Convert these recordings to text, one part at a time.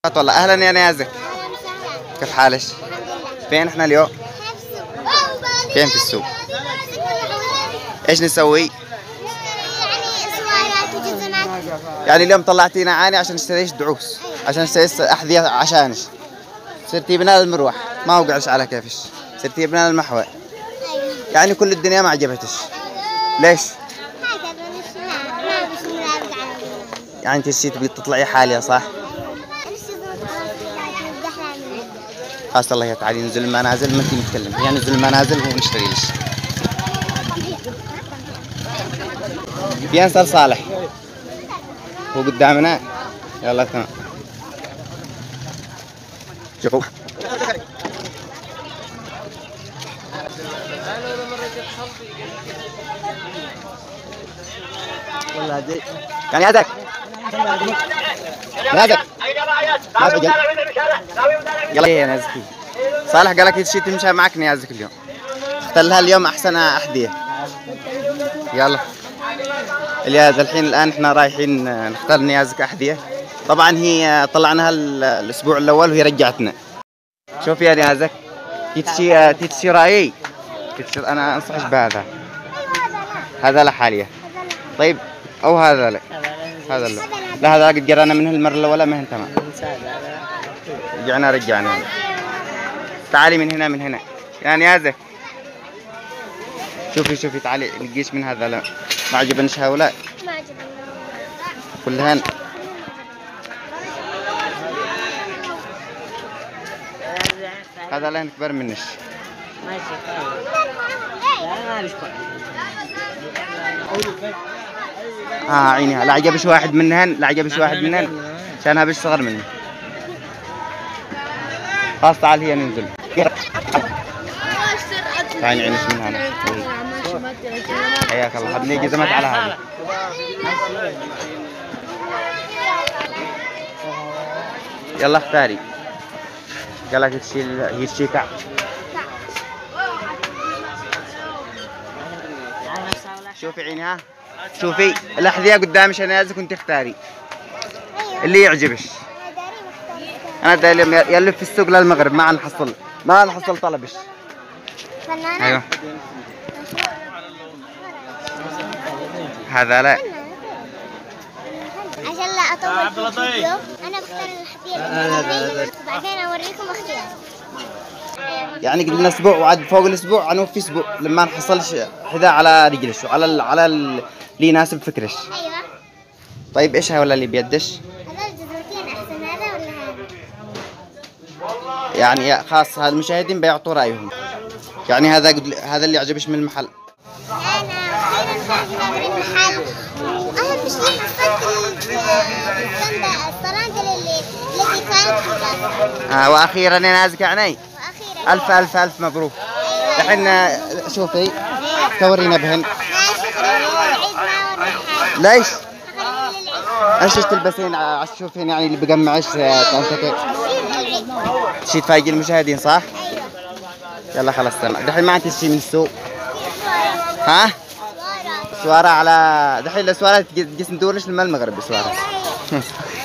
والله اهلا يا نيازك، كيف حالك؟ فين احنا اليوم؟ فين في السوق؟ ايش نسوي؟ يعني اليوم طلعتينا عاني عشان نشتريش دعوس، عشان نشتري احذية عشانش. صرتي بنا المروح ما وقعش على كيفش، صرتي بنا المحور. يعني كل الدنيا ما عجبتش. ليش؟ يعني انت تبي تطلعي حالية صح؟ خلاص الله تعالي ننزل المنازل، ما انت متكلم، يعني ننزل المنازل ونشتري لش. بينسى صالح هو قدامنا. يلا تمام. شوفوا والله دي يعني هذاك هذاك يلا يا نازكي. صالح قال لك تمشي تمشي معك نيازك اليوم، اختلها اليوم احسن احذيه. يلا الياز الان احنا رايحين نختار نيازك احذيه. طبعا هي طلعناها الاسبوع الاول وهي رجعتنا. شوف يا نيازك تيتشي رايي انا انصحك بهذا. هذا لا حاليا. طيب او هذا لا، هذا لا هذا قد جرانا منه المره الاولى ما هن تمام. رجعنا تعالي من هنا يا نيازك. شوفي تعالي نقيش من هذا. لا ما عجبنش هؤلاء، ما عجبني كلهن. هذا لهن كبر منش. عينيها لا عجبش واحد منهن، عشانها بش صغر منه. خلاص تعال هي ننزل. تعال عينش من هنا. حياك الله. هذني جزمت على هذه. يلا اختاري. قال لك تشيل كعب. شوفي عينها، شوفي الاحذيه قدامك انا عايزك كنت تختاري اللي يعجبك. انا داير يلف في السوق للمغرب ما نحصل طلبش. ايوه هذا لا عشان لا اطول في الفيديو. انا بختار الحذية وبعدين اوريكم اختياري. يعني قلنا اسبوع وعد فوق الاسبوع نوفي اسبوع لما نحصلش حذاء على رجلش وعلى اللي يناسب فكرش. ايوه. طيب ايش ولا اللي بيدش؟ هذا الجزمتين احسن، هذا ولا هذا؟ يعني خاص هذا المشاهدين بيعطوا رايهم. يعني هذا اللي عجبش من المحل. انا من المحل واهم شيء حصلت الصنادل التي كانت في الباب. واخيرا يا نازك عيني. واخيرا الف مبروك. الحين شوفي تورينا بهن. ليش؟ ايش تلبسين تشوفين يعني اللي بقمعش طنطك شي تفاجئ المشاهدين صح؟ ايوه. يلا خلاص تمام. دحين ما عندك شيء من السوق؟ ها؟ سوارة على دحين السوارة تجلس ندورش لما المغرب بسوارة.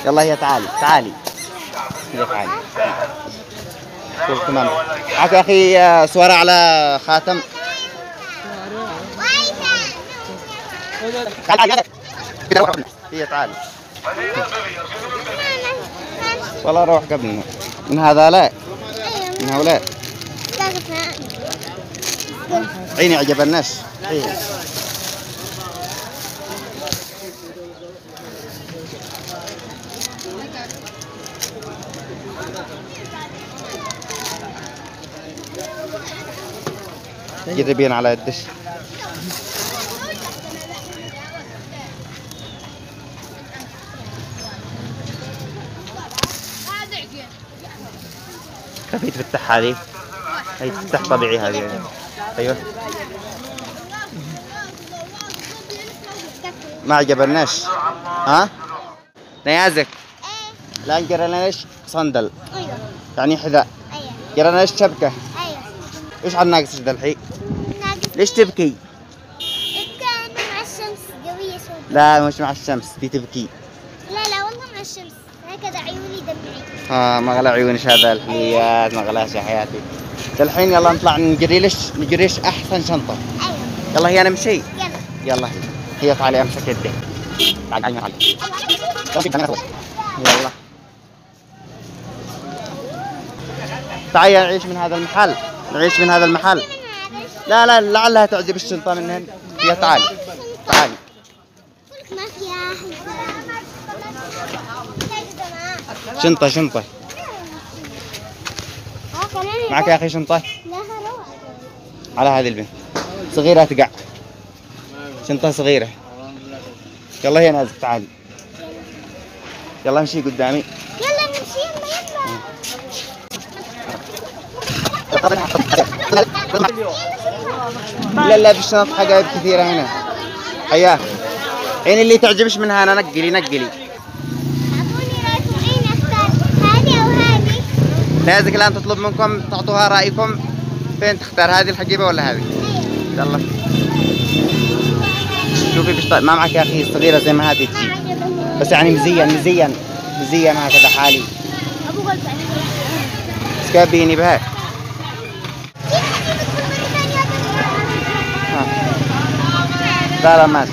يلا هي تعالي هي تعالي. تمام معك يا اخي سوارة على خاتم. هي تعالي. والله روح قبلنا من هذا لا من هؤلاء. عيني عجبناش. جذبين على الدش. كيف تفتح هذه؟ هي تفتح طبيعي هذه يعني. ايوه ما عجبناش. ها؟ نيازك لا جرناش صندل. ايوه يعني حذاء. ايوه جرناش شبكة. ايوه. ايش على ناقص ذا الحين؟ ناقص. ليش تبكي؟ كان مع الشمس قوية شوي. لا مش مع الشمس دي تبكي. لا والله مع الشمس هكذا عيوني دمعي. ما عيونش هذا الحلويات، ما غلاش يا حياتي. الحين يلا نطلع نجريش احسن شنطه. ايوه يلا هي نمشي. يلا. يلا هي تعالي امسك يدك. تعالي يلا تعالي نعيش من هذا المحل، نعيش من هذا المحل. لا لا لعلها تعجب الشنطه منهن. يا تعالي تعالي. ما فيها شنطه معك يا اخي شنطه. لا روح على هذه البنت صغيره تقع، شنطه صغيره. يلا يا نازك تعالي. يلا امشي قدامي. يلا نمشي لا لا في الشنط حقائب كثيره هنا. حياك عين اللي تعجبش منها انا نقلي. اعطوني رايكم اين اختار، هذه او هذه؟ نازك الان تطلب منكم تعطوها رايكم فين تختار، هذه الحقيبه ولا هذه؟ يلا شوفي ما معك يا اخي صغيره زي ما هذه تجي، بس يعني مزين هكذا حالي. ابو غلط سكابيني بها. لا لا ماشي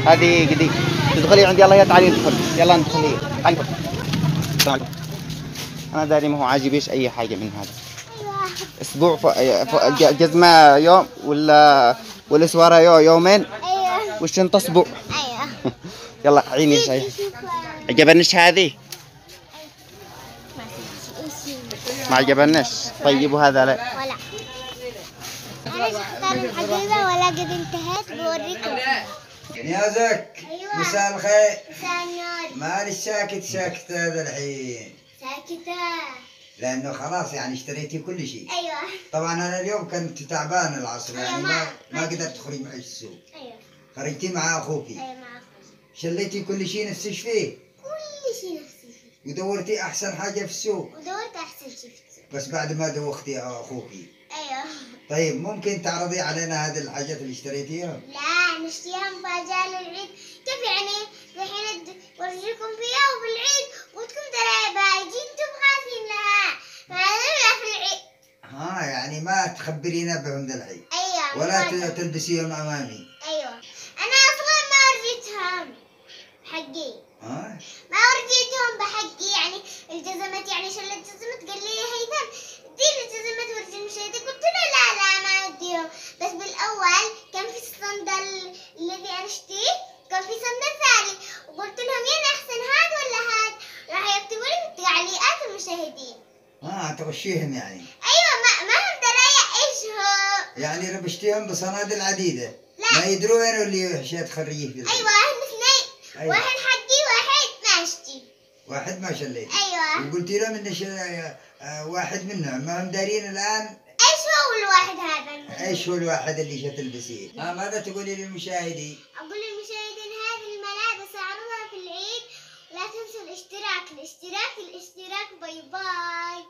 هذه قدي تدخلي عندي. يلا يا تعالي ندخل. يلا ندخلي تعالي. انا داري ما هو عاجبيش اي حاجه من هذا. اسبوع جزمه يوم ولا سواره يومين. ايوه والشنطه اسبوع. ايوه يلا عيني شيء عجبنيش هذه. ما عجبنيش. طيب وهذا لا ولا انا اختار الحقيبه ولا قد انتهيت بوريكم. نيازك. أيوة. مساء الخير. ثانية مالي ساكت هذا الحين؟ ساكتة. لانه خلاص يعني اشتريتي كل شيء. ايوه طبعا انا اليوم كنت تعبان العصر يعني أيوة. ما قدرت تخرج معي السوق. ايوه خرجتي مع اخوكي. ايوه مع اخوي. شليتي كل شيء نفسك فيه كل شيء نفسي فيه. ودورتي احسن حاجه في السوق. ودورت احسن شيء في السوق. بس بعد ما دوختي اخوكي. ايوه. طيب ممكن تعرضي علينا هذه الحاجات اللي اشتريتيها؟ لا نشتريها مفاجأة للعيد. كيف يعني؟ الحين ورجيكم فيها وبالعيد وتكون ترى بايجين انتم خايفين لها. ما نلعب في العيد. يعني ما تخبرينا بهم ذا الحين. ايوه ولا تلبسيهم امامي. ايوه انا اصلا ما ورجيتهم حقي. ما ورجيتهم بحقي يعني الجزمات، يعني شلت جزمت قال لي هيثم اديني الجزمات ورجي المشاهدة. قلت له لا ما اديهم. بس بالاول كان في الصندل الذي انا اشتريه كان في صندل ثاني وقلت لهم ين احسن هاد ولا هاد، راح يكتبوا لي تعليقات المشاهدين. تغشيهم يعني. ايوه ما هم درايه ايش هو. يعني ربشتيهم بصنادل عديدة. لا. ما يدروا وين اللي حشيت خريه في ايوه احنا اثنين. أيوة. واحد حقي واحد ما اشتي. واحد ما شليت. ايوه. وقلتي لهم ان واحد منهم ما هم دارين الان ايش هو الواحد هذا؟ ايش هو الواحد اللي تلبسيه. ماذا تقولي للمشاهدين؟ اقول للمشاهدين هذه الملابس اعرضها في العيد، لا تنسوا الاشتراك. باي باي.